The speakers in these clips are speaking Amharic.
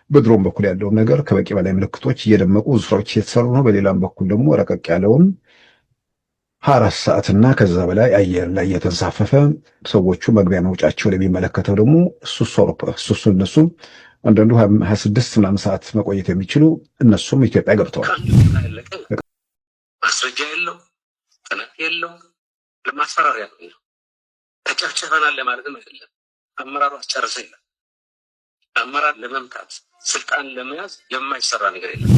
በድሮም በኩል ያለውን ነገር ከበቂ በላይ ምልክቶች እየደመቁ ብዙ ስራዎች እየተሰሩ ነው። በሌላም በኩል ደግሞ ረቀቅ ያለውን 24 ሰዓትና ከዛ በላይ አየር ላይ እየተንሳፈፈ ሰዎቹ መግቢያ መውጫቸው ላይ የሚመለከተው ደግሞ እሱ እነሱም አንዳንዱ 26 ምናምን ሰዓት መቆየት የሚችሉ እነሱም ኢትዮጵያ ገብተዋል። ማስረጃ የለው ጥናት የለው ለማስፈራሪያ ነው። ተጨፍጭፈናል ለማለትም አይደለም። አመራሩ አስጨርሰ ይላል። አመራር ለመምታት ስልጣን ለመያዝ የማይሰራ ነገር የለም።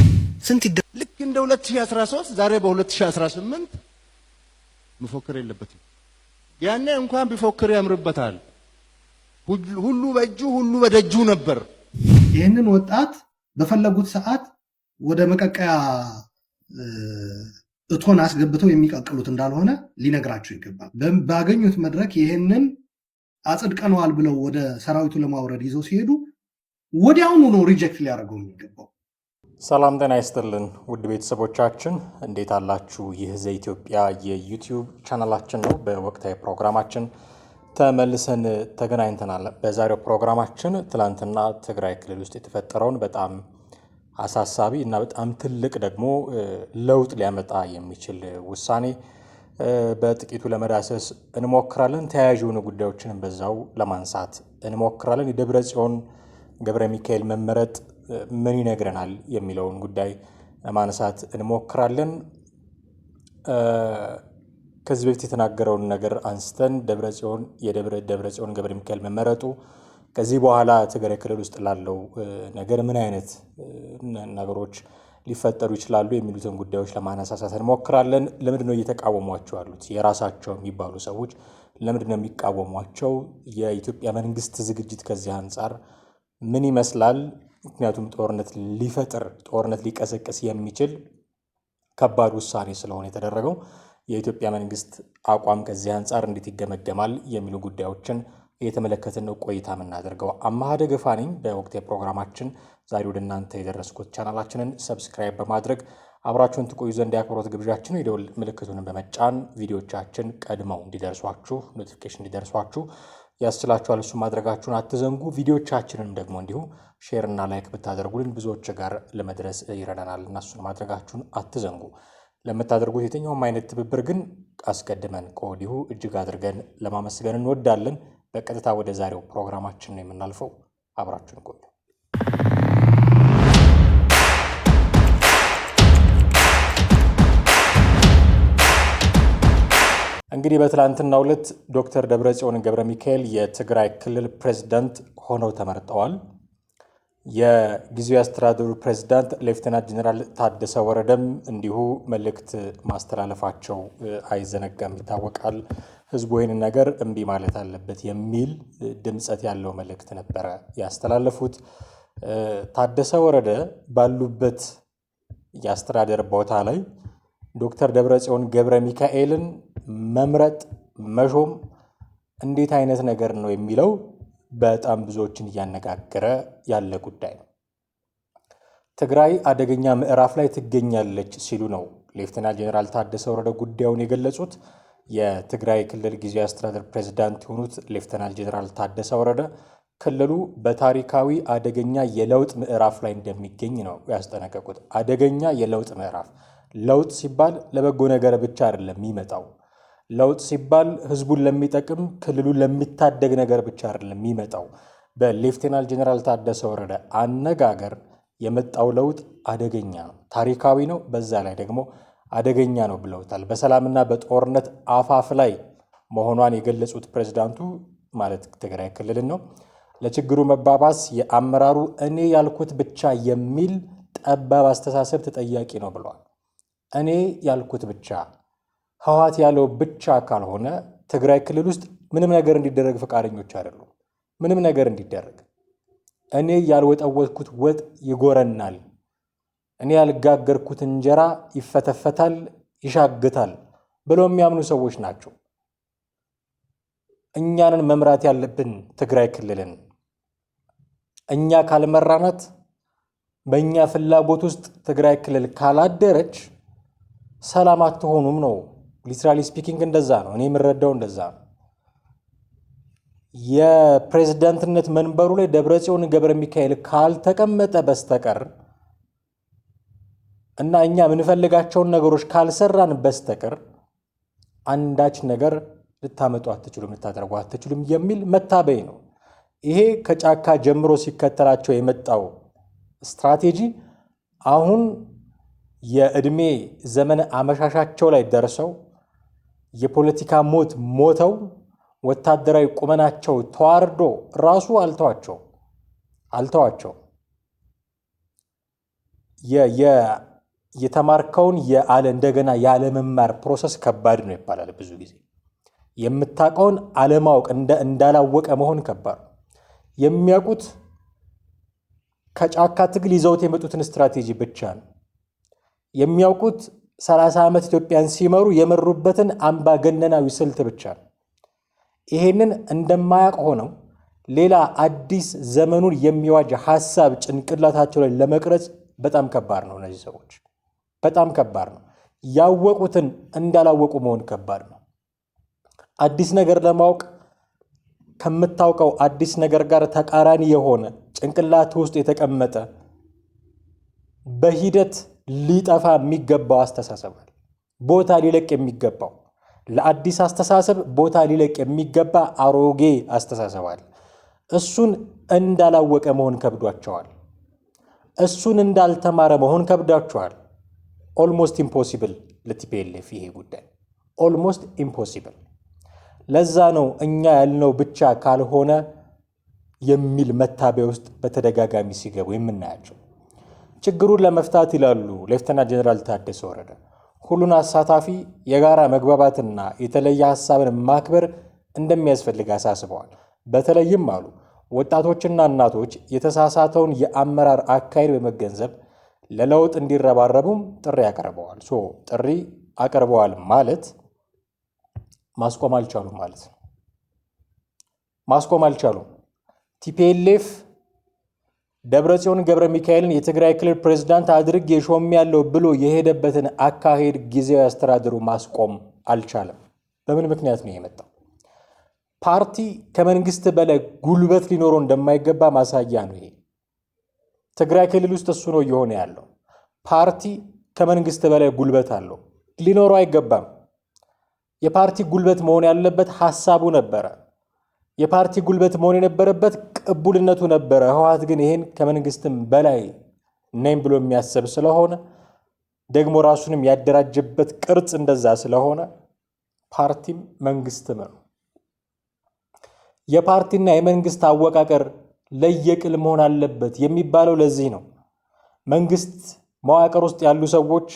ልክ እንደ 2013 ዛሬ በ2018 መፎከር የለበትም። ያኔ እንኳን ቢፎክር ያምርበታል። ሁሉ በእጁ ሁሉ በደጁ ነበር። ይህንን ወጣት በፈለጉት ሰዓት ወደ መቀቀያ እቶን አስገብተው የሚቀቅሉት እንዳልሆነ ሊነግራቸው ይገባል። ባገኙት መድረክ ይህንን አጽድቀነዋል ብለው ወደ ሰራዊቱ ለማውረድ ይዘው ሲሄዱ ወዲያውኑ ነው ሪጀክት ሊያደርገው የሚገባው። ሰላም ጤና ይስጥልን ውድ ቤተሰቦቻችን እንዴት አላችሁ? ይህ ዘኢትዮጵያ የዩቲዩብ ቻናላችን ነው። በወቅታዊ ፕሮግራማችን ተመልሰን ተገናኝተናል። በዛሬው ፕሮግራማችን ትላንትና ትግራይ ክልል ውስጥ የተፈጠረውን በጣም አሳሳቢ እና በጣም ትልቅ ደግሞ ለውጥ ሊያመጣ የሚችል ውሳኔ በጥቂቱ ለመዳሰስ እንሞክራለን። ተያያዥ የሆኑ ጉዳዮችንም በዛው ለማንሳት እንሞክራለን። የደብረጽዮን ገብረ ሚካኤል መመረጥ ምን ይነግረናል የሚለውን ጉዳይ ማንሳት እንሞክራለን። ከዚህ በፊት የተናገረውን ነገር አንስተን ደብረጽዮን ገብረ ሚካኤል መመረጡ ከዚህ በኋላ ትግራይ ክልል ውስጥ ላለው ነገር ምን አይነት ነገሮች ሊፈጠሩ ይችላሉ የሚሉትን ጉዳዮች ለማነሳሳት እንሞክራለን። ለምንድነው እየተቃወሟቸው ያሉት? የራሳቸው የሚባሉ ሰዎች ለምንድነው የሚቃወሟቸው? የኢትዮጵያ መንግስት ዝግጅት ከዚህ አንጻር ምን ይመስላል? ምክንያቱም ጦርነት ሊቀሰቅስ የሚችል ከባድ ውሳኔ ስለሆነ የተደረገው የኢትዮጵያ መንግስት አቋም ከዚህ አንጻር እንዴት ይገመገማል የሚሉ ጉዳዮችን እየተመለከትን ነው ቆይታ የምናደርገው። አማሃ ደገፋ ነኝ። በወቅታዊ ፕሮግራማችን ዛሬ ወደ እናንተ የደረስኩት ቻናላችንን ሰብስክራይብ በማድረግ አብራችሁን ትቆዩ ዘንድ የአክብሮት ግብዣችን፣ የደወል ምልክቱን በመጫን ቪዲዮቻችን ቀድመው እንዲደርሷችሁ ኖቲፊኬሽን እንዲደርሷችሁ ያስችላችኋል። እሱ ማድረጋችሁን አትዘንጉ። ቪዲዮቻችንን ደግሞ እንዲሁ ሼር እና ላይክ ብታደርጉልን ብዙዎች ጋር ለመድረስ ይረዳናል እና እሱን ማድረጋችሁን አትዘንጉ። ለምታደርጉት የትኛውም አይነት ትብብር ግን አስቀድመን ከወዲሁ እጅግ አድርገን ለማመስገን እንወዳለን። በቀጥታ ወደ ዛሬው ፕሮግራማችን ነው የምናልፈው። አብራችሁን ቆዩ። እንግዲህ በትላንትናው ዕለት ዶክተር ደብረጽዮን ገብረ ሚካኤል የትግራይ ክልል ፕሬዝዳንት ሆነው ተመርጠዋል። የጊዜያዊ አስተዳደሩ ፕሬዝዳንት ሌፍተናንት ጀነራል ታደሰ ወረደም እንዲሁ መልእክት ማስተላለፋቸው አይዘነጋም፣ ይታወቃል። ህዝቡ ይህንን ነገር እምቢ ማለት አለበት የሚል ድምጸት ያለው መልእክት ነበረ ያስተላለፉት። ታደሰ ወረደ ባሉበት የአስተዳደር ቦታ ላይ ዶክተር ደብረጽዮን ገብረ ሚካኤልን መምረጥ መሾም እንዴት አይነት ነገር ነው የሚለው በጣም ብዙዎችን እያነጋገረ ያለ ጉዳይ ነው። ትግራይ አደገኛ ምዕራፍ ላይ ትገኛለች ሲሉ ነው ሌፍተናንት ጀነራል ታደሰ ወረደ ጉዳዩን የገለጹት። የትግራይ ክልል ጊዜያዊ አስተዳደር ፕሬዝዳንት የሆኑት ሌፍተናንት ጀነራል ታደሰ ወረደ ክልሉ በታሪካዊ አደገኛ የለውጥ ምዕራፍ ላይ እንደሚገኝ ነው ያስጠነቀቁት። አደገኛ የለውጥ ምዕራፍ። ለውጥ ሲባል ለበጎ ነገር ብቻ አይደለም የሚመጣው። ለውጥ ሲባል ህዝቡን ለሚጠቅም ክልሉን ለሚታደግ ነገር ብቻ አይደለም የሚመጣው። በሌፍተናንት ጀነራል ታደሰ ወረደ አነጋገር የመጣው ለውጥ አደገኛ ነው፣ ታሪካዊ ነው፣ በዛ ላይ ደግሞ አደገኛ ነው ብለውታል። በሰላምና በጦርነት አፋፍ ላይ መሆኗን የገለጹት ፕሬዝዳንቱ ማለት ትግራይ ክልልን ነው። ለችግሩ መባባስ የአመራሩ እኔ ያልኩት ብቻ የሚል ጠባብ አስተሳሰብ ተጠያቂ ነው ብለዋል። እኔ ያልኩት ብቻ ህወሓት ያለው ብቻ ካልሆነ ትግራይ ክልል ውስጥ ምንም ነገር እንዲደረግ ፈቃደኞች አይደሉም። ምንም ነገር እንዲደረግ እኔ ያልወጠወጥኩት ወጥ ይጎረናል፣ እኔ ያልጋገርኩት እንጀራ ይፈተፈታል፣ ይሻግታል ብለው የሚያምኑ ሰዎች ናቸው። እኛንን መምራት ያለብን ትግራይ ክልልን። እኛ ካልመራናት፣ በእኛ ፍላጎት ውስጥ ትግራይ ክልል ካላደረች ሰላም አትሆኑም ነው። ሊትራሊ ስፒኪንግ እንደዛ ነው። እኔ የምረዳው እንደዛ ነው። የፕሬዝዳንትነት መንበሩ ላይ ደብረጽዮን ገብረ ሚካኤል ካልተቀመጠ በስተቀር እና እኛ የምንፈልጋቸውን ነገሮች ካልሰራን በስተቀር አንዳች ነገር ልታመጡ አትችሉም፣ ልታደርጉ አትችሉም የሚል መታበይ ነው። ይሄ ከጫካ ጀምሮ ሲከተላቸው የመጣው ስትራቴጂ አሁን የዕድሜ ዘመን አመሻሻቸው ላይ ደርሰው የፖለቲካ ሞት ሞተው ወታደራዊ ቁመናቸው ተዋርዶ ራሱ አልተዋቸው የተማርከውን እንደገና ያለመማር ፕሮሰስ ከባድ ነው ይባላል። ብዙ ጊዜ የምታውቀውን አለማወቅ እንዳላወቀ መሆን ከባድ ነው። የሚያውቁት ከጫካ ትግል ይዘውት የመጡትን ስትራቴጂ ብቻ ነው የሚያውቁት። 30 ዓመት ኢትዮጵያን ሲመሩ የመሩበትን አምባገነናዊ ስልት ብቻ ነው። ይሄንን እንደማያውቅ ሆነው ሌላ አዲስ ዘመኑን የሚዋጅ ሐሳብ ጭንቅላታቸው ላይ ለመቅረጽ በጣም ከባድ ነው። እነዚህ ሰዎች በጣም ከባድ ነው። ያወቁትን እንዳላወቁ መሆን ከባድ ነው። አዲስ ነገር ለማወቅ ከምታውቀው አዲስ ነገር ጋር ተቃራኒ የሆነ ጭንቅላት ውስጥ የተቀመጠ በሂደት ሊጠፋ የሚገባው አስተሳሰብ አለ። ቦታ ሊለቅ የሚገባው ለአዲስ አስተሳሰብ ቦታ ሊለቅ የሚገባ አሮጌ አስተሳሰብ አለ። እሱን እንዳላወቀ መሆን ከብዷቸዋል። እሱን እንዳልተማረ መሆን ከብዷቸዋል። ኦልሞስት ኢምፖሲብል ለቲፒኤልኤፍ ይሄ ጉዳይ ኦልሞስት ኢምፖሲብል። ለዛ ነው እኛ ያልነው ብቻ ካልሆነ የሚል መታበያ ውስጥ በተደጋጋሚ ሲገቡ የምናያቸው። ችግሩን ለመፍታት ይላሉ ሌፍተናንት ጀነራል ታደሰ ወረደ፣ ሁሉን አሳታፊ የጋራ መግባባትና የተለየ ሀሳብን ማክበር እንደሚያስፈልግ አሳስበዋል። በተለይም አሉ ወጣቶችና እናቶች የተሳሳተውን የአመራር አካሄድ በመገንዘብ ለለውጥ እንዲረባረቡም ጥሪ አቀርበዋል። ጥሪ አቀርበዋል ማለት ማስቆም አልቻሉም ማለት ነው። ማስቆም አልቻሉም። ቲፒኤልኤፍ ደብረጽዮን ገብረ ሚካኤልን የትግራይ ክልል ፕሬዝዳንት አድርጌ ሾሜያለሁ ብሎ የሄደበትን አካሄድ ጊዜያዊ አስተዳደሩ ማስቆም አልቻለም። በምን ምክንያት ነው የመጣው? ፓርቲ ከመንግስት በላይ ጉልበት ሊኖረው እንደማይገባ ማሳያ ነው ይሄ። ትግራይ ክልል ውስጥ እሱ ነው እየሆነ ያለው። ፓርቲ ከመንግስት በላይ ጉልበት አለው፣ ሊኖረው አይገባም። የፓርቲ ጉልበት መሆን ያለበት ሐሳቡ ነበረ። የፓርቲ ጉልበት መሆን የነበረበት ቅቡልነቱ ነበረ። ህወሓት ግን ይሄን ከመንግስትም በላይ ነኝ ብሎ የሚያስብ ስለሆነ ደግሞ ራሱንም ያደራጀበት ቅርጽ እንደዛ ስለሆነ ፓርቲም መንግስትም ነው። የፓርቲና የመንግስት አወቃቀር ለየቅል መሆን አለበት የሚባለው ለዚህ ነው። መንግስት መዋቅር ውስጥ ያሉ ሰዎች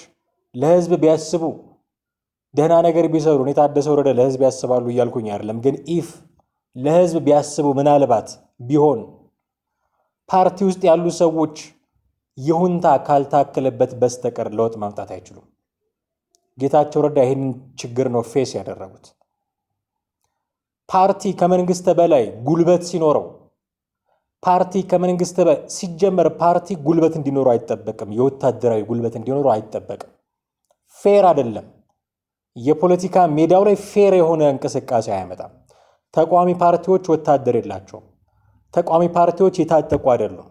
ለህዝብ ቢያስቡ ደህና ነገር ቢሰሩ፣ እኔ ታደሰ ወረደ ለህዝብ ያስባሉ እያልኩኝ አይደለም። ግን ኢፍ ለህዝብ ቢያስቡ ምናልባት ቢሆን ፓርቲ ውስጥ ያሉ ሰዎች ይሁንታ ካልታከለበት በስተቀር ለውጥ ማምጣት አይችሉም። ጌታቸው ረዳ ይህንን ችግር ነው ፌስ ያደረጉት። ፓርቲ ከመንግስት በላይ ጉልበት ሲኖረው፣ ፓርቲ ከመንግስት በላይ ሲጀመር ፓርቲ ጉልበት እንዲኖረው አይጠበቅም። የወታደራዊ ጉልበት እንዲኖረው አይጠበቅም። ፌር አይደለም። የፖለቲካ ሜዳው ላይ ፌር የሆነ እንቅስቃሴ አያመጣም። ተቃዋሚ ፓርቲዎች ወታደር የላቸውም። ተቃዋሚ ፓርቲዎች የታጠቁ አይደሉም።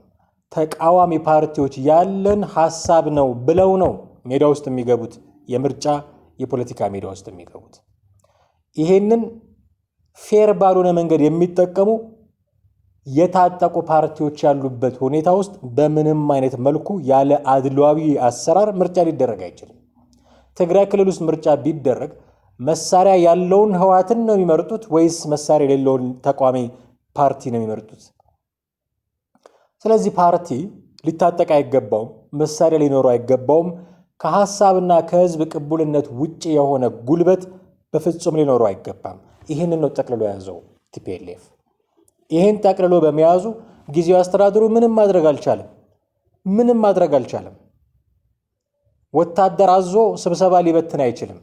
ተቃዋሚ ፓርቲዎች ያለን ሐሳብ ነው ብለው ነው ሜዳ ውስጥ የሚገቡት፣ የምርጫ የፖለቲካ ሜዳ ውስጥ የሚገቡት። ይሄንን ፌር ባልሆነ መንገድ የሚጠቀሙ የታጠቁ ፓርቲዎች ያሉበት ሁኔታ ውስጥ በምንም አይነት መልኩ ያለ አድሏዊ አሰራር ምርጫ ሊደረግ አይችልም። ትግራይ ክልል ውስጥ ምርጫ ቢደረግ መሳሪያ ያለውን ህወሓትን ነው የሚመርጡት ወይስ መሳሪያ የሌለውን ተቃዋሚ ፓርቲ ነው የሚመርጡት? ስለዚህ ፓርቲ ሊታጠቅ አይገባውም፣ መሳሪያ ሊኖረው አይገባውም። ከሐሳብና ከህዝብ ቅቡልነት ውጭ የሆነ ጉልበት በፍጹም ሊኖረው አይገባም። ይህንን ነው ጠቅልሎ የያዘው ቲፒኤልኤፍ። ይህን ጠቅልሎ በመያዙ ጊዜያዊ አስተዳደሩ ምንም ማድረግ አልቻለም። ወታደር አዞ ስብሰባ ሊበትን አይችልም።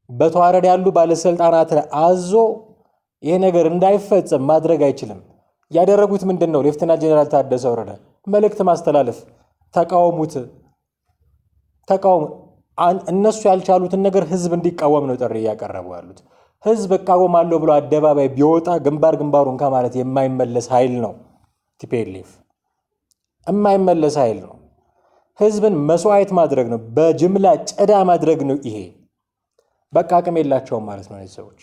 በተዋረድ ያሉ ባለስልጣናት አዞ ይሄ ነገር እንዳይፈጸም ማድረግ አይችልም። ያደረጉት ምንድን ነው? ሌፍተናንት ጀነራል ታደሰ ወረደ መልእክት ማስተላለፍ፣ ተቃውሙት። እነሱ ያልቻሉትን ነገር ህዝብ እንዲቃወም ነው ጥሪ እያቀረቡ ያሉት። ህዝብ እቃወማለሁ ብሎ አደባባይ ቢወጣ ግንባሩን ከማለት የማይመለስ ኃይል ነው ቲፒኤልኤፍ። የማይመለስ ኃይል ነው። ህዝብን መስዋዕት ማድረግ ነው፣ በጅምላ ጭዳ ማድረግ ነው። ይሄ በቃ አቅም የላቸውም ማለት ነው። እነዚህ ሰዎች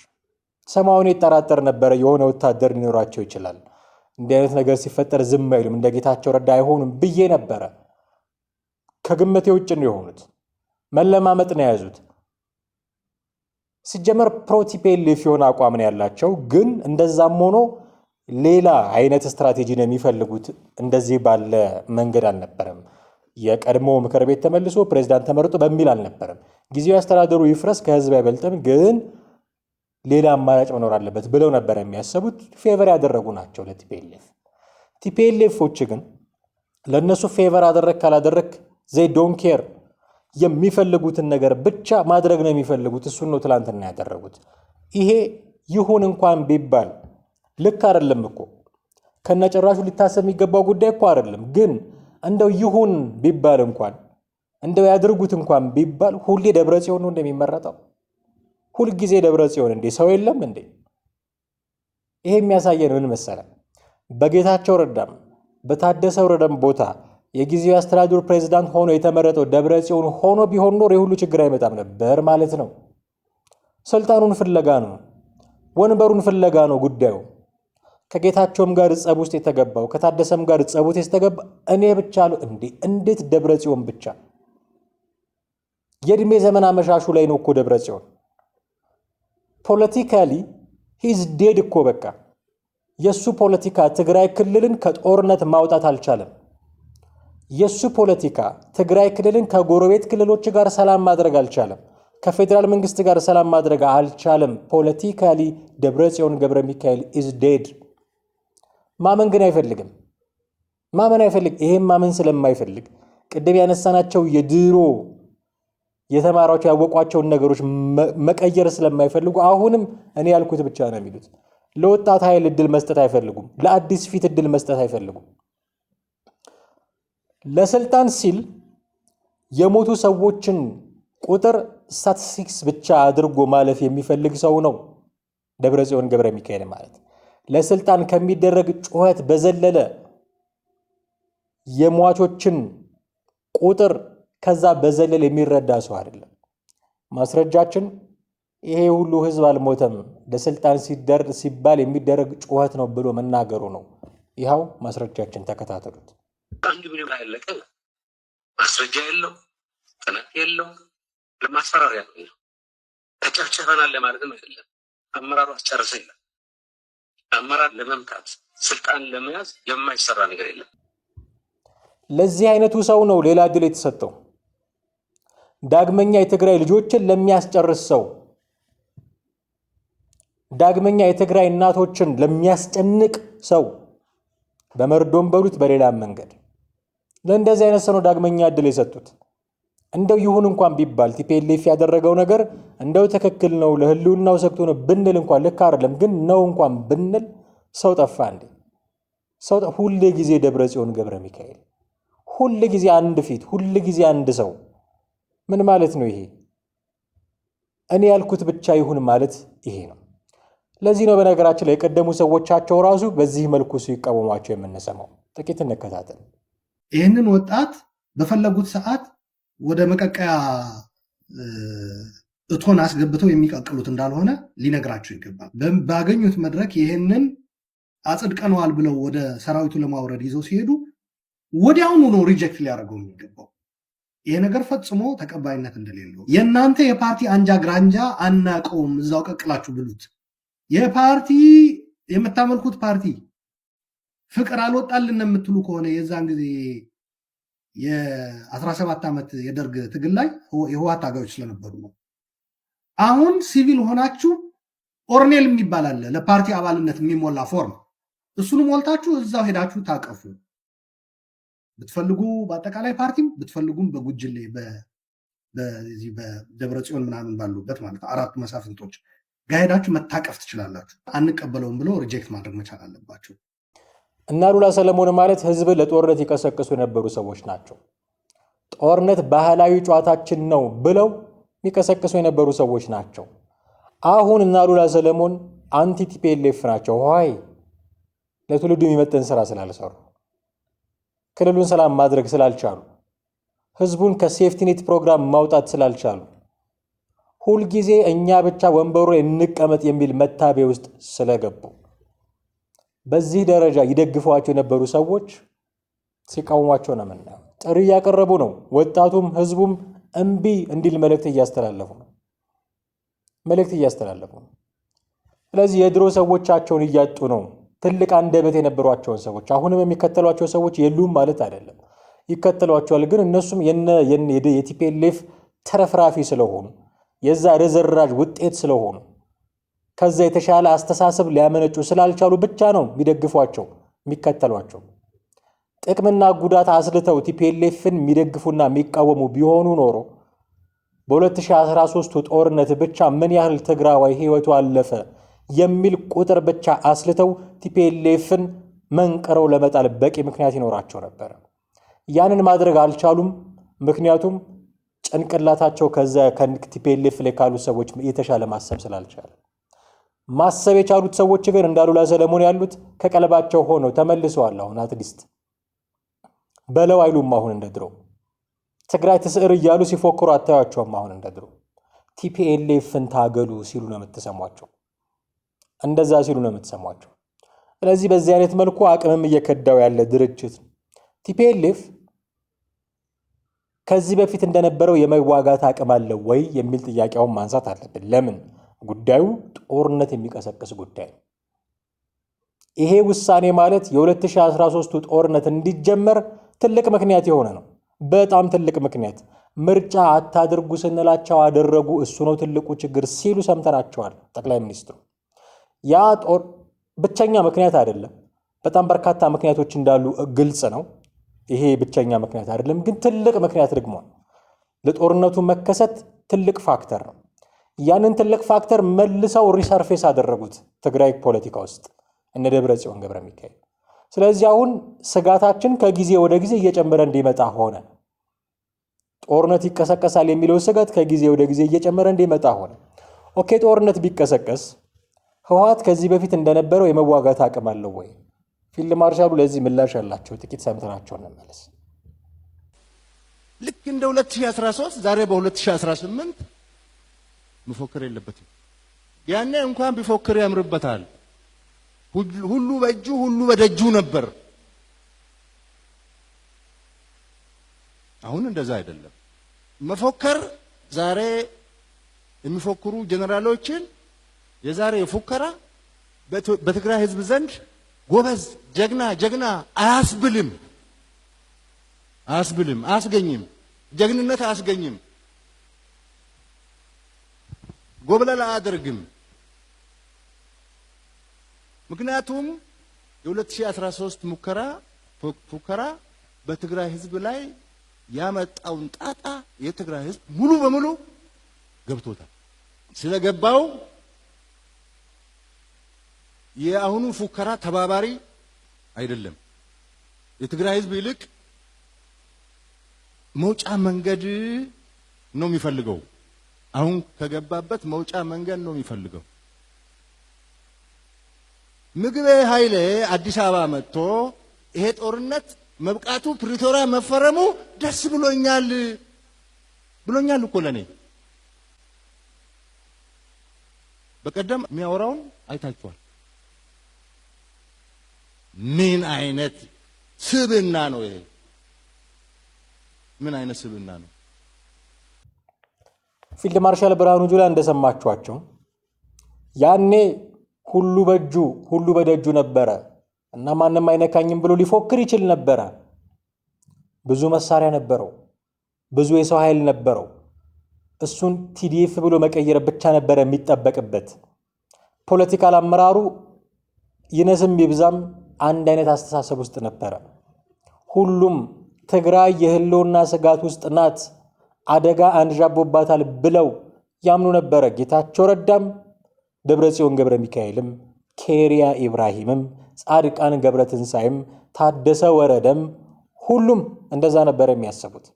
ሰማውን ይጠራጠር ነበረ የሆነ ወታደር ሊኖራቸው ይችላል፣ እንዲህ አይነት ነገር ሲፈጠር ዝም አይሉም፣ እንደ ጌታቸው ረዳ አይሆኑም ብዬ ነበረ። ከግምቴ ውጭ ነው የሆኑት። መለማመጥ ነው የያዙት። ሲጀመር ፕሮ-ቲፒኤልኤፍ የሆነ አቋም ነው ያላቸው፣ ግን እንደዛም ሆኖ ሌላ አይነት ስትራቴጂ ነው የሚፈልጉት። እንደዚህ ባለ መንገድ አልነበረም። የቀድሞ ምክር ቤት ተመልሶ ፕሬዝዳንት ተመርጦ በሚል አልነበረም። ጊዜያዊ አስተዳደሩ ይፍረስ ከህዝብ አይበልጥም፣ ግን ሌላ አማራጭ መኖር አለበት ብለው ነበር የሚያሰቡት። ፌቨር ያደረጉ ናቸው ለቲፒኤልኤፍ። ቲፒኤልኤፎች ግን ለእነሱ ፌቨር አደረግ ካላደረግ ዘይ ዶን ኬር፣ የሚፈልጉትን ነገር ብቻ ማድረግ ነው የሚፈልጉት። እሱን ነው ትላንትና ያደረጉት። ይሄ ይሁን እንኳን ቢባል ልክ አይደለም እኮ፣ ከነጭራሹ ሊታሰብ የሚገባው ጉዳይ እኮ አይደለም። ግን እንደው ይሁን ቢባል እንኳን እንደው ያድርጉት እንኳን ቢባል ሁሌ ደብረ ጽዮን ነው እንደሚመረጠው? ሁልጊዜ ደብረ ጽዮን እንዴ? ሰው የለም እንዴ? ይሄ የሚያሳየን ምን መሰለ? በጌታቸው ረዳም በታደሰ ወረደም ቦታ የጊዜያዊ አስተዳደሩ ፕሬዝዳንት ሆኖ የተመረጠው ደብረ ጽዮን ሆኖ ቢሆን ኖር የሁሉ ችግር አይመጣም ነበር ማለት ነው። ስልጣኑን ፍለጋ ነው፣ ወንበሩን ፍለጋ ነው ጉዳዩ። ከጌታቸውም ጋር ጸብ ውስጥ የተገባው ከታደሰም ጋር ጸብ ውስጥ የተገባ እኔ ብቻ ነው እንዴ? እንዴት ደብረ ጽዮን ብቻ? የእድሜ ዘመን አመሻሹ ላይ ነው እኮ ደብረ ጽዮን። ፖለቲካሊ ሂዝ ዴድ እኮ በቃ። የሱ ፖለቲካ ትግራይ ክልልን ከጦርነት ማውጣት አልቻለም። የሱ ፖለቲካ ትግራይ ክልልን ከጎረቤት ክልሎች ጋር ሰላም ማድረግ አልቻለም። ከፌዴራል መንግስት ጋር ሰላም ማድረግ አልቻለም። ፖለቲካሊ ደብረ ጽዮን ገብረ ሚካኤል ኢዝ ዴድ። ማመን ግን አይፈልግም። ማመን አይፈልግ። ይሄም ማመን ስለማይፈልግ ቅድም ያነሳናቸው የድሮ የተማሯቸው ያወቋቸውን ነገሮች መቀየር ስለማይፈልጉ አሁንም እኔ ያልኩት ብቻ ነው የሚሉት። ለወጣት ኃይል እድል መስጠት አይፈልጉም። ለአዲስ ፊት እድል መስጠት አይፈልጉም። ለስልጣን ሲል የሞቱ ሰዎችን ቁጥር ስታቲስቲክስ ብቻ አድርጎ ማለፍ የሚፈልግ ሰው ነው ደብረ ጽዮን ገብረ ሚካኤል ማለት። ለስልጣን ከሚደረግ ጩኸት በዘለለ የሟቾችን ቁጥር ከዛ በዘለለ የሚረዳ ሰው አይደለም። ማስረጃችን ይሄ ሁሉ ህዝብ አልሞተም ለስልጣን ሲባል የሚደረግ ጩኸት ነው ብሎ መናገሩ ነው። ይኸው ማስረጃችን፣ ተከታተሉት። አንድ ምንም ያለቀ ማስረጃ የለው፣ ጥናት የለው፣ ለማስፈራሪያ ነው። ተጨፍጭፈናል ለማለትም አይደለም። አመራሩ አስጨርሰ ይላል። አመራር ለመምታት ስልጣን ለመያዝ የማይሰራ ነገር የለም። ለዚህ አይነቱ ሰው ነው ሌላ እድል የተሰጠው። ዳግመኛ የትግራይ ልጆችን ለሚያስጨርስ ሰው፣ ዳግመኛ የትግራይ እናቶችን ለሚያስጨንቅ ሰው፣ በመርዶም በሉት በሌላም መንገድ ለእንደዚህ አይነት ሰው ነው ዳግመኛ እድል የሰጡት። እንደው ይሁን እንኳን ቢባል ቲፒኤልኤፍ ያደረገው ነገር እንደው ትክክል ነው ለህልውናው ሰግቶ ነው ብንል እንኳን ልክ አይደለም። ግን ነው እንኳን ብንል ሰው ጠፋ እንዴ? ሰው ሁሌ ጊዜ ደብረ ጽዮን ገብረ ሚካኤል፣ ሁሌ ጊዜ አንድ ፊት፣ ሁሌ ጊዜ አንድ ሰው። ምን ማለት ነው ይሄ? እኔ ያልኩት ብቻ ይሁን ማለት ይሄ ነው። ለዚህ ነው በነገራችን ላይ የቀደሙ ሰዎቻቸው ራሱ በዚህ መልኩ ሲቃወሟቸው የምንሰማው። ጥቂት እንከታተል። ይህንን ወጣት በፈለጉት ሰዓት ወደ መቀቀያ እቶን አስገብተው የሚቀቅሉት እንዳልሆነ ሊነግራቸው ይገባል። ባገኙት መድረክ ይህንን አጽድቀነዋል ብለው ወደ ሰራዊቱ ለማውረድ ይዘው ሲሄዱ ወዲያውኑ ነው ሪጀክት ሊያደርገው የሚገባው። ይሄ ነገር ፈጽሞ ተቀባይነት እንደሌለው የእናንተ የፓርቲ አንጃ ግራንጃ አናቀውም፣ እዛው ቀቅላችሁ ብሉት። የፓርቲ የምታመልኩት ፓርቲ ፍቅር አልወጣልን የምትሉ ከሆነ የዛን ጊዜ የ17 ዓመት የደርግ ትግል ላይ የህወሓት ታጋዮች ስለነበሩ ነው። አሁን ሲቪል ሆናችሁ ኦርኔል የሚባል አለ ለፓርቲ አባልነት የሚሞላ ፎርም፣ እሱን ሞልታችሁ እዛው ሄዳችሁ ታቀፉ። ብትፈልጉ በአጠቃላይ ፓርቲም ብትፈልጉም በጉጅሌ በዚህ በደብረ ጽዮን ምናምን ባሉበት ማለት አራቱ መሳፍንቶች ጋር ሄዳችሁ መታቀፍ ትችላላችሁ። አንቀበለውም ብሎ ሪጀክት ማድረግ መቻል አለባቸው። እና ሉላ ሰለሞን ማለት ህዝብ ለጦርነት ይቀሰቅሱ የነበሩ ሰዎች ናቸው። ጦርነት ባህላዊ ጨዋታችን ነው ብለው የሚቀሰቅሱ የነበሩ ሰዎች ናቸው። አሁን እና ሉላ ሰለሞን አንቲ ቲፒኤልኤፍ ናቸው። ሆይ ለትውልዱ የሚመጥን ስራ ስላልሰሩ፣ ክልሉን ሰላም ማድረግ ስላልቻሉ፣ ህዝቡን ከሴፍቲኔት ፕሮግራም ማውጣት ስላልቻሉ፣ ሁልጊዜ እኛ ብቻ ወንበሩ ላይ እንቀመጥ የሚል መታቤ ውስጥ ስለገቡ በዚህ ደረጃ ይደግፏቸው የነበሩ ሰዎች ሲቃወሟቸው ነው የምናየው። ጥሪ እያቀረቡ ነው። ወጣቱም ህዝቡም እምቢ እንዲል መልእክት እያስተላለፉ ነው። ስለዚህ የድሮ ሰዎቻቸውን እያጡ ነው። ትልቅ አንደበት የነበሯቸውን ሰዎች አሁንም የሚከተሏቸው ሰዎች የሉም ማለት አይደለም፣ ይከተሏቸዋል። ግን እነሱም የቲፒኤልኤፍ ተረፍራፊ ስለሆኑ፣ የዛ ርዝራዥ ውጤት ስለሆኑ፣ ከዛ የተሻለ አስተሳሰብ ሊያመነጩ ስላልቻሉ ብቻ ነው የሚደግፏቸው የሚከተሏቸው። ጥቅምና ጉዳት አስልተው ቲፒኤልኤፍን የሚደግፉና የሚቃወሙ ቢሆኑ ኖሮ በ2013 ጦርነት ብቻ ምን ያህል ትግራዋይ ህይወቱ አለፈ የሚል ቁጥር ብቻ አስልተው ቲፒኤልኤፍን መንቀረው ለመጣል በቂ ምክንያት ይኖራቸው ነበር። ያንን ማድረግ አልቻሉም። ምክንያቱም ጭንቅላታቸው ከዛ ከቲፒኤልኤፍ ላይ ካሉ ሰዎች የተሻለ ማሰብ ስላልቻለ። ማሰብ የቻሉት ሰዎች ግን እንደ ሉላ ሰለሞን ያሉት ከቀለባቸው ሆነው ተመልሰዋል። አሁን አትሊስት በለው አይሉም። አሁን እንደ ድሮ ትግራይ ትስዕር እያሉ ሲፎክሩ አታያቸውም። አሁን እንደ ድሮ ቲፒኤልኤፍን ታገሉ ሲሉ ነው የምትሰሟቸው። እንደዛ ሲሉ ነው የምትሰሟቸው። ስለዚህ በዚህ አይነት መልኩ አቅምም እየከዳው ያለ ድርጅት ቲፒኤልኤፍ ከዚህ በፊት እንደነበረው የመዋጋት አቅም አለው ወይ የሚል ጥያቄውን ማንሳት አለብን። ለምን? ጉዳዩ ጦርነት የሚቀሰቅስ ጉዳይ ነው። ይሄ ውሳኔ ማለት የ2013 ጦርነት እንዲጀመር ትልቅ ምክንያት የሆነ ነው። በጣም ትልቅ ምክንያት። ምርጫ አታድርጉ ስንላቸው አደረጉ፣ እሱ ነው ትልቁ ችግር ሲሉ ሰምተናቸዋል ጠቅላይ ሚኒስትሩ። ያ ጦር ብቸኛ ምክንያት አይደለም። በጣም በርካታ ምክንያቶች እንዳሉ ግልጽ ነው። ይሄ ብቸኛ ምክንያት አይደለም፣ ግን ትልቅ ምክንያት ደግሞ ለጦርነቱ መከሰት ትልቅ ፋክተር ነው። ያንን ትልቅ ፋክተር መልሰው ሪሰርፌስ አደረጉት ትግራይ ፖለቲካ ውስጥ እነ ደብረጽዮን ገብረ ሚካኤል። ስለዚህ አሁን ስጋታችን ከጊዜ ወደ ጊዜ እየጨመረ እንዲመጣ ሆነ። ጦርነት ይቀሰቀሳል የሚለው ስጋት ከጊዜ ወደ ጊዜ እየጨመረ እንዲመጣ ሆነ። ኦኬ፣ ጦርነት ቢቀሰቀስ ህወሓት ከዚህ በፊት እንደነበረው የመዋጋት አቅም አለው ወይ? ፊልድ ማርሻሉ ለዚህ ምላሽ አላቸው። ጥቂት ሰምተናቸው እንመለስ። ልክ እንደ 2013 ዛሬ በ2018 መፎከር የለበትም። ያኔ እንኳን ቢፎክር ያምርበታል። ሁሉ በእጁ ሁሉ በደጁ ነበር። አሁን እንደዛ አይደለም። መፎከር ዛሬ የሚፎክሩ ጀነራሎችን የዛሬ ፉከራ በትግራይ ህዝብ ዘንድ ጎበዝ፣ ጀግና አያስብልም፣ አያስገኝም፣ ጀግንነት አያስገኝም፣ ጎብለል አያደርግም። ምክንያቱም የ2013 ፉከራ በትግራይ ህዝብ ላይ ያመጣውን ጣጣ የትግራይ ህዝብ ሙሉ በሙሉ ገብቶታል። ስለገባው የአሁኑ ፉከራ ተባባሪ አይደለም። የትግራይ ህዝብ ይልቅ መውጫ መንገድ ነው የሚፈልገው። አሁን ከገባበት መውጫ መንገድ ነው የሚፈልገው። ምግቤ ኃይሌ አዲስ አበባ መጥቶ ይሄ ጦርነት መብቃቱ ፕሪቶሪያ መፈረሙ ደስ ብሎኛል እኮ ለኔ። በቀደም የሚያወራውን አይታችኋል። ምን አይነት ስብዕና ነው ይሄ? ምን አይነት ስብዕና ነው? ፊልድ ማርሻል ብርሃኑ ጁላ እንደሰማችኋቸው ያኔ ሁሉ በእጁ ሁሉ በደጁ ነበረ እና ማንም አይነካኝም ብሎ ሊፎክር ይችል ነበረ። ብዙ መሳሪያ ነበረው፣ ብዙ የሰው ኃይል ነበረው። እሱን ቲዲኤፍ ብሎ መቀየር ብቻ ነበረ የሚጠበቅበት። ፖለቲካል አመራሩ ይነስም ይብዛም አንድ አይነት አስተሳሰብ ውስጥ ነበረ። ሁሉም ትግራይ የህልውና ስጋት ውስጥ ናት፣ አደጋ አንዣቦባታል ብለው ያምኑ ነበረ። ጌታቸው ረዳም፣ ደብረጽዮን ገብረ ሚካኤልም፣ ኬሪያ ኢብራሂምም፣ ጻድቃን ገብረ ትንሳኤም፣ ታደሰ ወረደም ሁሉም እንደዛ ነበር የሚያስቡት።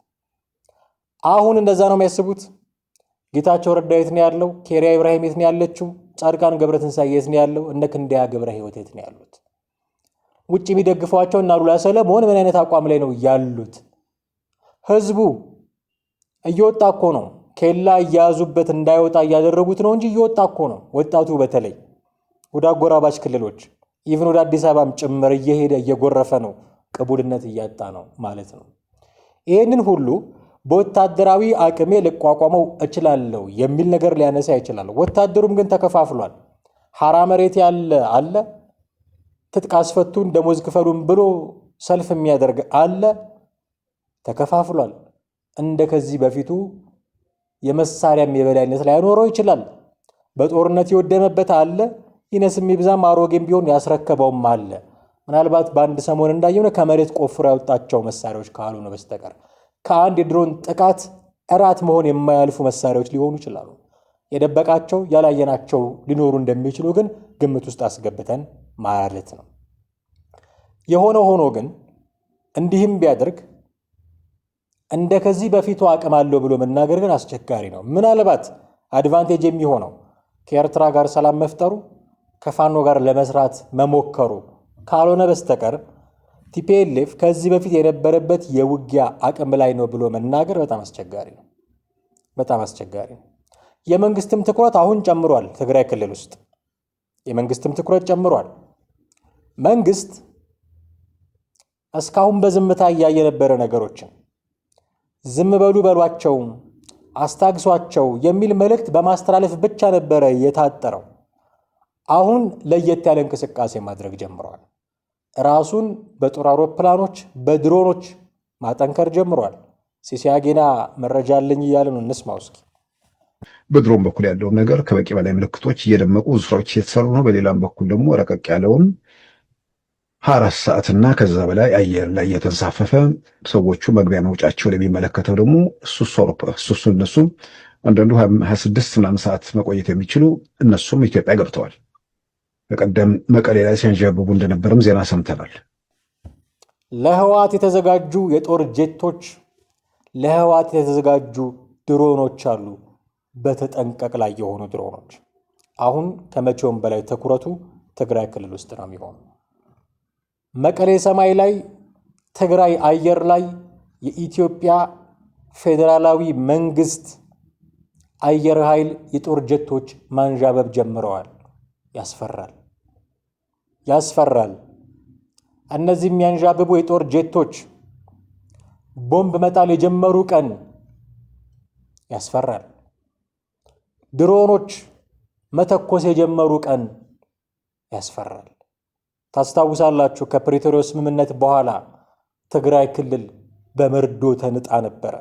አሁን እንደዛ ነው የሚያስቡት? ጌታቸው ረዳ የት ነው ያለው? ኬሪያ ኢብራሂም የት ነው ያለችው? ጻድቃን ገብረትንሳኤ የት ነው ያለው? እነ ክንደያ ገብረ ሕይወት የት ነው ያሉት? ውጭ የሚደግፏቸው እና ሉላ ሰለሞን ምን አይነት አቋም ላይ ነው ያሉት? ህዝቡ እየወጣ እኮ ነው። ኬላ እያያዙበት እንዳይወጣ እያደረጉት ነው እንጂ እየወጣ እኮ ነው። ወጣቱ በተለይ ወደ አጎራባች ክልሎች ኢቭን ወደ አዲስ አበባም ጭምር እየሄደ እየጎረፈ ነው። ቅቡልነት እያጣ ነው ማለት ነው። ይህንን ሁሉ በወታደራዊ አቅሜ ልቋቋመው እችላለሁ የሚል ነገር ሊያነሳ ይችላል። ወታደሩም ግን ተከፋፍሏል። ሐራ መሬት ያለ አለ፣ ትጥቅ አስፈቱን ደሞዝ ክፈሉን ብሎ ሰልፍ የሚያደርግ አለ። ተከፋፍሏል። እንደ ከዚህ በፊቱ የመሳሪያም የበላይነት ላይኖረው ይችላል። በጦርነት የወደመበት አለ፣ ይነስም ይብዛም አሮጌም ቢሆን ያስረከበውም አለ። ምናልባት በአንድ ሰሞን እንዳየሆነ ከመሬት ቆፍሮ ያወጣቸው መሳሪያዎች ካልሆነ በስተቀር ከአንድ የድሮን ጥቃት እራት መሆን የማያልፉ መሳሪያዎች ሊሆኑ ይችላሉ። የደበቃቸው ያላየናቸው ሊኖሩ እንደሚችሉ ግን ግምት ውስጥ አስገብተን ማለት ነው። የሆነ ሆኖ ግን እንዲህም ቢያደርግ እንደ ከዚህ በፊቱ አቅም አለው ብሎ መናገር ግን አስቸጋሪ ነው። ምናልባት አድቫንቴጅ የሚሆነው ከኤርትራ ጋር ሰላም መፍጠሩ፣ ከፋኖ ጋር ለመስራት መሞከሩ ካልሆነ በስተቀር ቲፒኤልኤፍ ከዚህ በፊት የነበረበት የውጊያ አቅም ላይ ነው ብሎ መናገር በጣም አስቸጋሪ ነው። በጣም አስቸጋሪ ነው። የመንግስትም ትኩረት አሁን ጨምሯል። ትግራይ ክልል ውስጥ የመንግስትም ትኩረት ጨምሯል። መንግስት እስካሁን በዝምታ እያየ የነበረ ነገሮችን ዝም በሉ በሏቸው፣ አስታግሷቸው የሚል መልእክት በማስተላለፍ ብቻ ነበረ የታጠረው። አሁን ለየት ያለ እንቅስቃሴ ማድረግ ጀምሯል። ራሱን በጦር አውሮፕላኖች በድሮኖች ማጠንከር ጀምሯል። ሲሲያጌና መረጃ አለኝ እያለ ነው። እንስማው እስኪ። በድሮን በኩል ያለውን ነገር ከበቂ በላይ ምልክቶች እየደመቁ ብዙ ስራዎች እየተሰሩ ነው። በሌላም በኩል ደግሞ ረቀቅ ያለውን 24 ሰዓትና ከዛ በላይ አየር ላይ እየተንሳፈፈ ሰዎቹ መግቢያ መውጫቸው ለሚመለከተው ደግሞ እሱ እነሱም አንዳንዱ 26 ምናምን ሰዓት መቆየት የሚችሉ እነሱም ኢትዮጵያ ገብተዋል። በቀደም መቀሌ ላይ ሲያንዣብቡ እንደነበረም ዜና ሰምተናል። ለህዋት የተዘጋጁ የጦር ጄቶች፣ ለህዋት የተዘጋጁ ድሮኖች አሉ። በተጠንቀቅ ላይ የሆኑ ድሮኖች። አሁን ከመቼውም በላይ ትኩረቱ ትግራይ ክልል ውስጥ ነው የሚሆነው። መቀሌ ሰማይ ላይ፣ ትግራይ አየር ላይ የኢትዮጵያ ፌዴራላዊ መንግስት አየር ኃይል የጦር ጀቶች ማንዣበብ ጀምረዋል። ያስፈራል፣ ያስፈራል። እነዚህ የሚያንዣብቡ የጦር ጄቶች ቦምብ መጣል የጀመሩ ቀን ያስፈራል። ድሮኖች መተኮስ የጀመሩ ቀን ያስፈራል። ታስታውሳላችሁ፣ ከፕሪቶሪያው ስምምነት በኋላ ትግራይ ክልል በመርዶ ተንጣ ነበረ።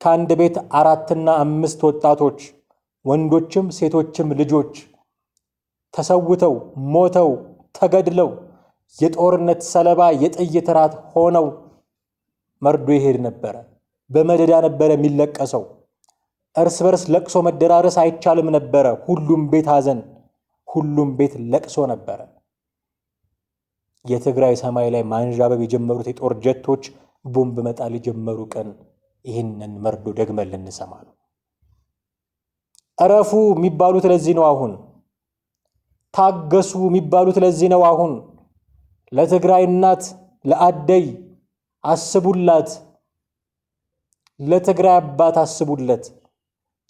ከአንድ ቤት 4 እና 5 ወጣቶች ወንዶችም ሴቶችም ልጆች ተሰውተው ሞተው ተገድለው የጦርነት ሰለባ የጥይት ራት ሆነው መርዶ ይሄድ ነበረ። በመደዳ ነበረ የሚለቀሰው። እርስ በርስ ለቅሶ መደራረስ አይቻልም ነበረ። ሁሉም ቤት ሐዘን፣ ሁሉም ቤት ለቅሶ ነበረ። የትግራይ ሰማይ ላይ ማንዣበብ የጀመሩት የጦር ጀቶች ቦምብ መጣል የጀመሩ ቀን ይህንን መርዶ ደግመን ልንሰማ ነው። እረፉ የሚባሉት ለዚህ ነው። አሁን ታገሱ የሚባሉት ለዚህ ነው። አሁን ለትግራይ እናት ለአደይ አስቡላት፣ ለትግራይ አባት አስቡለት።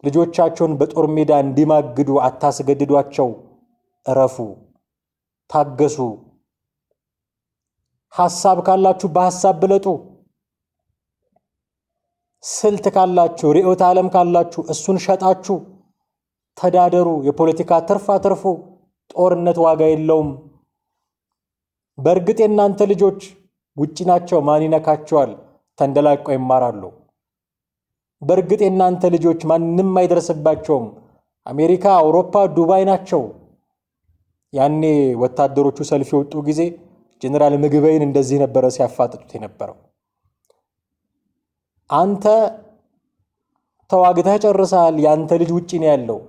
ልጆቻቸውን በጦር ሜዳ እንዲማግዱ አታስገድዷቸው። እረፉ፣ ታገሱ። ሐሳብ ካላችሁ በሐሳብ ብለጡ። ስልት ካላችሁ ርዕዮተ ዓለም ካላችሁ እሱን ሸጣችሁ ተዳደሩ። የፖለቲካ ትርፍ አትርፉ። ጦርነት ዋጋ የለውም። በእርግጥ የእናንተ ልጆች ውጪ ናቸው። ማን ይነካቸዋል? ተንደላቀው ይማራሉ። በእርግጥ የእናንተ ልጆች ማንም አይደርስባቸውም። አሜሪካ፣ አውሮፓ፣ ዱባይ ናቸው። ያኔ ወታደሮቹ ሰልፍ የወጡ ጊዜ ጀነራል ምግበይን እንደዚህ ነበረ ሲያፋጥጡት የነበረው። አንተ ተዋግተህ ጨርሰሃል፣ ያንተ ልጅ ውጪ ነው ያለው።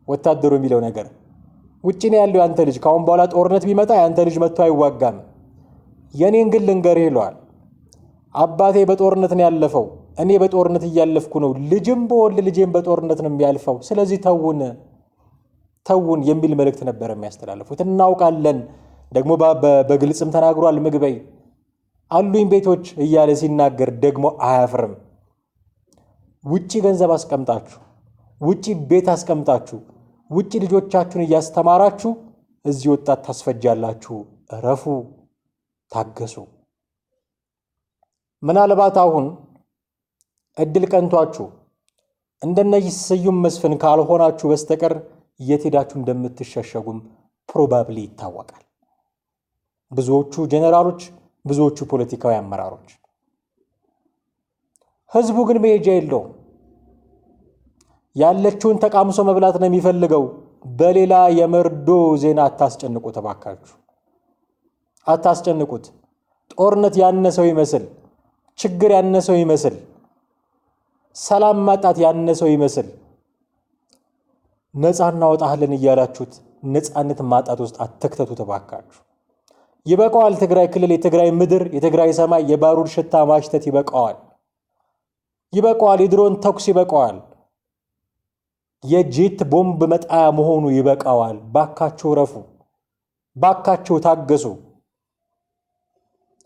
ወታደሩ የሚለው ነገር ውጪ ነው ያለው ያንተ ልጅ። ካሁን በኋላ ጦርነት ቢመጣ ያንተ ልጅ መጥቶ አይዋጋም። የኔን ግን ልንገርህ ይለዋል። አባቴ በጦርነት ነው ያለፈው፣ እኔ በጦርነት እያለፍኩ ነው፣ ልጅም በወልድ ልጄም በጦርነት ነው የሚያልፈው። ስለዚህ ተውን የሚል መልእክት ነበር የሚያስተላልፉት። እናውቃለን ደግሞ በግልጽም ተናግሯል። ምግበይ አሉኝ ቤቶች እያለ ሲናገር ደግሞ አያፍርም። ውጪ ገንዘብ አስቀምጣችሁ፣ ውጪ ቤት አስቀምጣችሁ፣ ውጪ ልጆቻችሁን እያስተማራችሁ እዚህ ወጣት ታስፈጃላችሁ። እረፉ፣ ታገሱ። ምናልባት አሁን እድል ቀንቷችሁ እንደነዚህ ስዩም መስፍን ካልሆናችሁ በስተቀር የት ሄዳችሁ እንደምትሸሸጉም ፕሮባብሊ ይታወቃል። ብዙዎቹ ጄኔራሎች፣ ብዙዎቹ ፖለቲካዊ አመራሮች። ህዝቡ ግን መሄጃ የለውም። ያለችውን ተቃምሶ መብላት ነው የሚፈልገው። በሌላ የመርዶ ዜና አታስጨንቁት እባካችሁ፣ አታስጨንቁት። ጦርነት ያነሰው ይመስል፣ ችግር ያነሰው ይመስል፣ ሰላም ማጣት ያነሰው ይመስል ነፃ እናወጣለን እያላችሁት ነፃነት ማጣት ውስጥ አትክተቱት እባካችሁ። ይበቃዋል። ትግራይ ክልል፣ የትግራይ ምድር፣ የትግራይ ሰማይ የባሩድ ሽታ ማሽተት ይበቃዋል። ይበቃዋል። የድሮን ተኩስ ይበቃዋል። የጄት ቦምብ መጣያ መሆኑ ይበቃዋል። ባካችሁ ረፉ፣ ባካችሁ ታገሱ።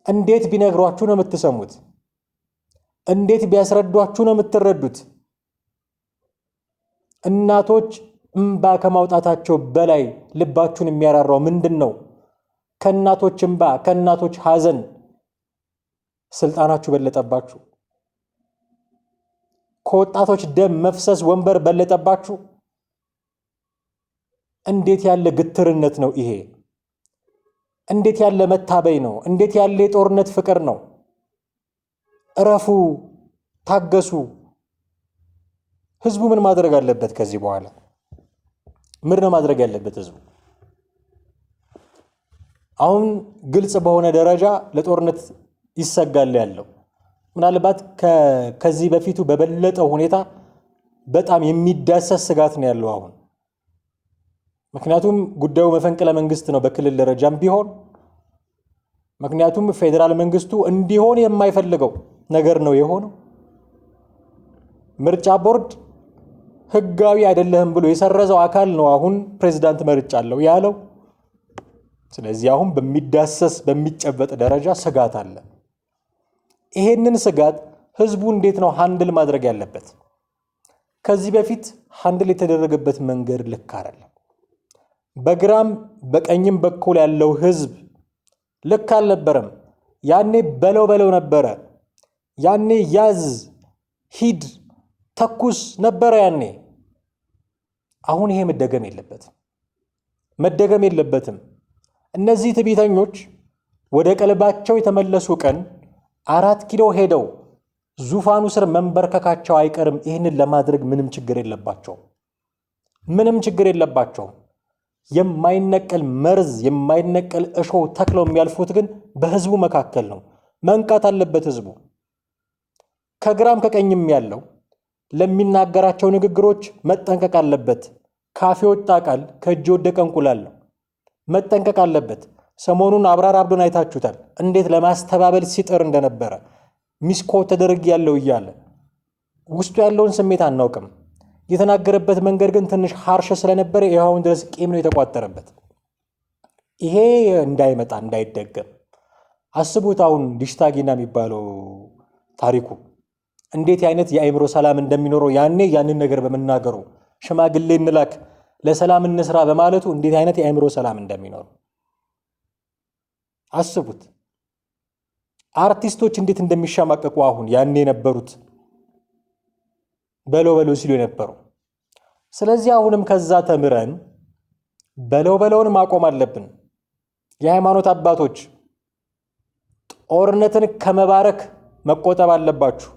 እንዴት ቢነግሯችሁ ነው የምትሰሙት? እንዴት ቢያስረዷችሁ ነው የምትረዱት? እናቶች እምባ ከማውጣታቸው በላይ ልባችሁን የሚያራራው ምንድን ነው? ከእናቶች እምባ፣ ከእናቶች ሐዘን ስልጣናችሁ በለጠባችሁ? ከወጣቶች ደም መፍሰስ ወንበር በለጠባችሁ? እንዴት ያለ ግትርነት ነው ይሄ? እንዴት ያለ መታበይ ነው? እንዴት ያለ የጦርነት ፍቅር ነው? እረፉ፣ ታገሱ። ህዝቡ ምን ማድረግ አለበት? ከዚህ በኋላ ምን ነው ማድረግ ያለበት ህዝቡ? አሁን ግልጽ በሆነ ደረጃ ለጦርነት ይሰጋል ያለው። ምናልባት ከዚህ በፊቱ በበለጠ ሁኔታ በጣም የሚዳሰስ ስጋት ነው ያለው አሁን። ምክንያቱም ጉዳዩ መፈንቅለ መንግስት ነው በክልል ደረጃም ቢሆን። ምክንያቱም ፌዴራል መንግስቱ እንዲሆን የማይፈልገው ነገር ነው የሆነው። ምርጫ ቦርድ ህጋዊ አይደለም ብሎ የሰረዘው አካል ነው አሁን ፕሬዝዳንት መርጫለሁ ያለው። ስለዚህ አሁን በሚዳሰስ በሚጨበጥ ደረጃ ስጋት አለ። ይሄንን ስጋት ህዝቡ እንዴት ነው ሃንድል ማድረግ ያለበት? ከዚህ በፊት ሃንድል የተደረገበት መንገድ ልክ አይደለም። በግራም በቀኝም በኩል ያለው ህዝብ ልክ አልነበረም። ያኔ በለው ነበረ። ያኔ ያዝ፣ ሂድ፣ ተኩስ ነበረ ያኔ። አሁን ይሄ መደገም የለበትም። እነዚህ ትዕቢተኞች ወደ ቀልባቸው የተመለሱ ቀን 4 ኪሎ ሄደው ዙፋኑ ስር መንበርከካቸው አይቀርም። ይህንን ለማድረግ ምንም ችግር የለባቸውም። የማይነቀል መርዝ፣ የማይነቀል እሾህ ተክለው የሚያልፉት ግን በህዝቡ መካከል ነው። መንቃት አለበት ህዝቡ። ከግራም ከቀኝም ያለው ለሚናገራቸው ንግግሮች መጠንቀቅ አለበት። ካፌ ወጣ ቃል ከእጅ ወደቀ እንቁላል ነው። መጠንቀቅ አለበት። ሰሞኑን አብራር አብዶን አይታችሁታል፣ እንዴት ለማስተባበል ሲጥር እንደነበረ። ሚስኮ ተደርግ ያለው እያለ ውስጡ ያለውን ስሜት አናውቅም። የተናገረበት መንገድ ግን ትንሽ ሃርሽ ስለነበረ ይኸውን ድረስ ቂም ነው የተቋጠረበት። ይሄ እንዳይመጣ እንዳይደገም አስቡት። አሁን ዲሽታጊና የሚባለው ታሪኩ እንዴት አይነት የአእምሮ ሰላም እንደሚኖረው ያኔ ያንን ነገር በመናገሩ ሽማግሌ እንላክ ለሰላም እንስራ በማለቱ እንዴት አይነት የአእምሮ ሰላም እንደሚኖረው አስቡት። አርቲስቶች እንዴት እንደሚሻማቀቁ አሁን ያኔ የነበሩት በለው ሲሉ የነበሩ። ስለዚህ አሁንም ከዛ ተምረን በለውን ማቆም አለብን። የሃይማኖት አባቶች ጦርነትን ከመባረክ መቆጠብ አለባችሁ።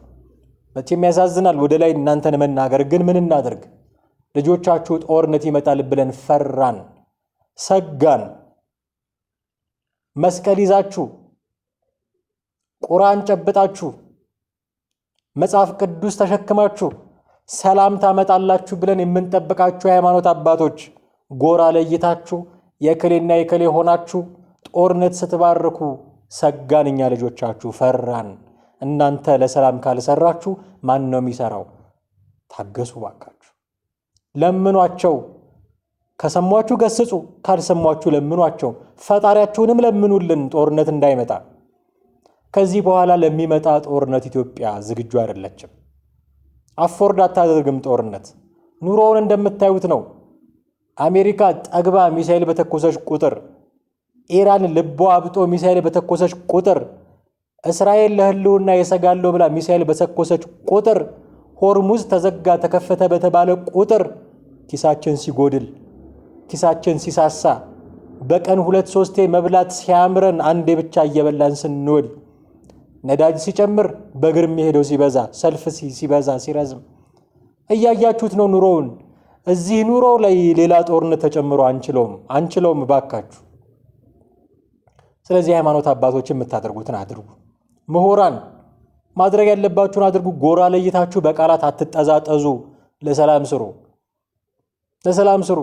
መቼም ያሳዝናል ወደ ላይ እናንተን መናገር፣ ግን ምን እናድርግ? ልጆቻችሁ ጦርነት ይመጣል ብለን ፈራን፣ ሰጋን። መስቀል ይዛችሁ ቁርአን ጨብጣችሁ መጽሐፍ ቅዱስ ተሸክማችሁ ሰላም ታመጣላችሁ ብለን የምንጠብቃችሁ የሃይማኖት አባቶች ጎራ ለይታችሁ የከሌና የከሌ ሆናችሁ ጦርነት ስትባርኩ ሰጋን። እኛ ልጆቻችሁ ፈራን። እናንተ ለሰላም ካልሰራችሁ ማን ነው የሚሰራው? ታገሱ ባካችሁ። ለምኗቸው። ከሰሟችሁ ገስጹ፣ ካልሰሟችሁ ለምኗቸው። ፈጣሪያችሁንም ለምኑልን ጦርነት እንዳይመጣ። ከዚህ በኋላ ለሚመጣ ጦርነት ኢትዮጵያ ዝግጁ አይደለችም። አፎርድ አታደርግም ጦርነት። ኑሮውን እንደምታዩት ነው። አሜሪካ ጠግባ ሚሳኤል በተኮሰች ቁጥር፣ ኢራን ልቧ አብጦ ሚሳኤል በተኮሰች ቁጥር፣ እስራኤል ለህልውና የሰጋለው ብላ ሚሳኤል በተኮሰች ቁጥር፣ ሆርሙዝ ተዘጋ ተከፈተ በተባለ ቁጥር ኪሳችን ሲጎድል፣ ኪሳችን ሲሳሳ፣ በቀን 2-3 መብላት ሲያምረን አንዴ ብቻ እየበላን ስንውል፣ ነዳጅ ሲጨምር በእግር የሚሄደው ሲበዛ፣ ሰልፍ ሲበዛ ሲረዝም እያያችሁት ነው ኑሮውን። እዚህ ኑሮ ላይ ሌላ ጦርነት ተጨምሮ አንችለውም ባካችሁ። ስለዚህ ሃይማኖት አባቶች የምታደርጉትን አድርጉ። ምሁራን ማድረግ ያለባችሁን አድርጉ። ጎራ ለይታችሁ በቃላት አትጠዛጠዙ። ለሰላም ስሩ።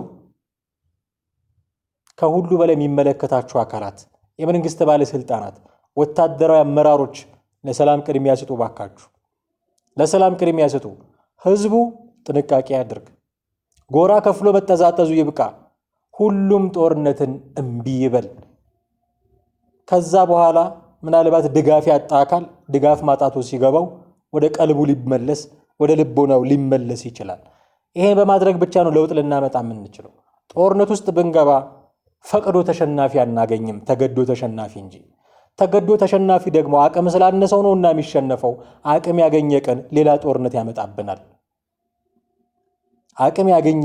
ከሁሉ በላይ የሚመለከታችሁ አካላት፣ የመንግስት ባለስልጣናት፣ ወታደራዊ አመራሮች ለሰላም ቅድሚያ ስጡ ባካችሁ። ለሰላም ቅድሚያ ስጡ። ህዝቡ ጥንቃቄ ያድርግ። ጎራ ከፍሎ መጠዛጠዙ ይብቃ። ሁሉም ጦርነትን እምቢ ይበል። ከዛ በኋላ ምናልባት ድጋፍ ያጣ አካል ድጋፍ ማጣቱ ሲገባው ወደ ቀልቡ ሊመለስ፣ ወደ ልቦናው ሊመለስ ይችላል። ይሄን በማድረግ ብቻ ነው ለውጥ ልናመጣ የምንችለው። ጦርነት ውስጥ ብንገባ ፈቅዶ ተሸናፊ አናገኝም፣ ተገዶ ተሸናፊ እንጂ። ተገዶ ተሸናፊ ደግሞ አቅም ስላነሰው ነውና የሚሸነፈው። አቅም ያገኘ ቀን ሌላ ጦርነት ያመጣብናል። አቅም ያገኘ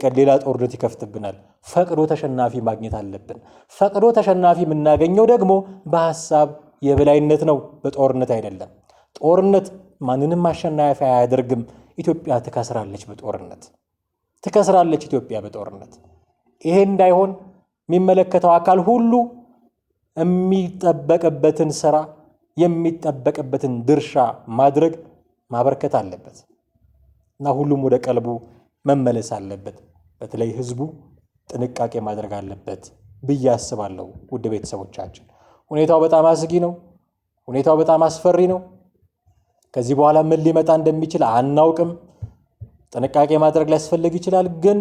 ቀን ሌላ ጦርነት ይከፍትብናል። ፈቅዶ ተሸናፊ ማግኘት አለብን። ፈቅዶ ተሸናፊ የምናገኘው ደግሞ በሐሳብ የበላይነት ነው፣ በጦርነት አይደለም። ጦርነት ማንንም አሸናፊ አያደርግም። ኢትዮጵያ ትከስራለች በጦርነት ትከስራለች። ኢትዮጵያ በጦርነት ይሄ እንዳይሆን የሚመለከተው አካል ሁሉ የሚጠበቅበትን ስራ የሚጠበቅበትን ድርሻ ማበርከት አለበት እና ሁሉም ወደ ቀልቡ መመለስ አለበት። በተለይ ህዝቡ ጥንቃቄ ማድረግ አለበት ብዬ አስባለሁ። ውድ ቤተሰቦቻችን፣ ሁኔታው በጣም አስጊ ነው። ሁኔታው በጣም አስፈሪ ነው። ከዚህ በኋላ ምን ሊመጣ እንደሚችል አናውቅም። ጥንቃቄ ማድረግ ሊያስፈልግ ይችላል። ግን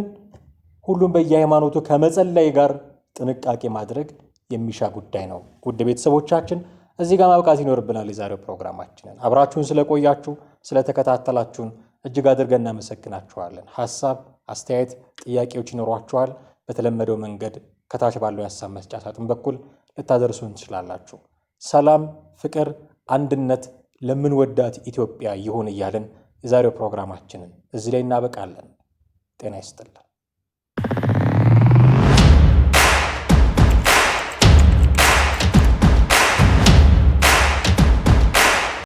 ሁሉም በየሃይማኖቱ ከመጸለይ ጋር ጥንቃቄ ማድረግ የሚሻ ጉዳይ ነው። ውድ ቤተሰቦቻችን፣ እዚህ ጋር ማብቃት ይኖርብናል የዛሬው ፕሮግራማችንን። አብራችሁን ስለቆያችሁ ስለተከታተላችሁን እጅግ አድርገን እናመሰግናችኋለን። ሐሳብ፣ አስተያየት፣ ጥያቄዎች ይኖሯችኋል። በተለመደው መንገድ ከታች ባለው የሐሳብ መስጫ ሳጥን በኩል ልታደርሱን ትችላላችሁ። ሰላም፣ ፍቅር፣ አንድነት ለምንወዳት ኢትዮጵያ ይሁን እያልን የዛሬው ፕሮግራማችንን እዚህ ላይ እናበቃለን። ጤና ይስጥልን።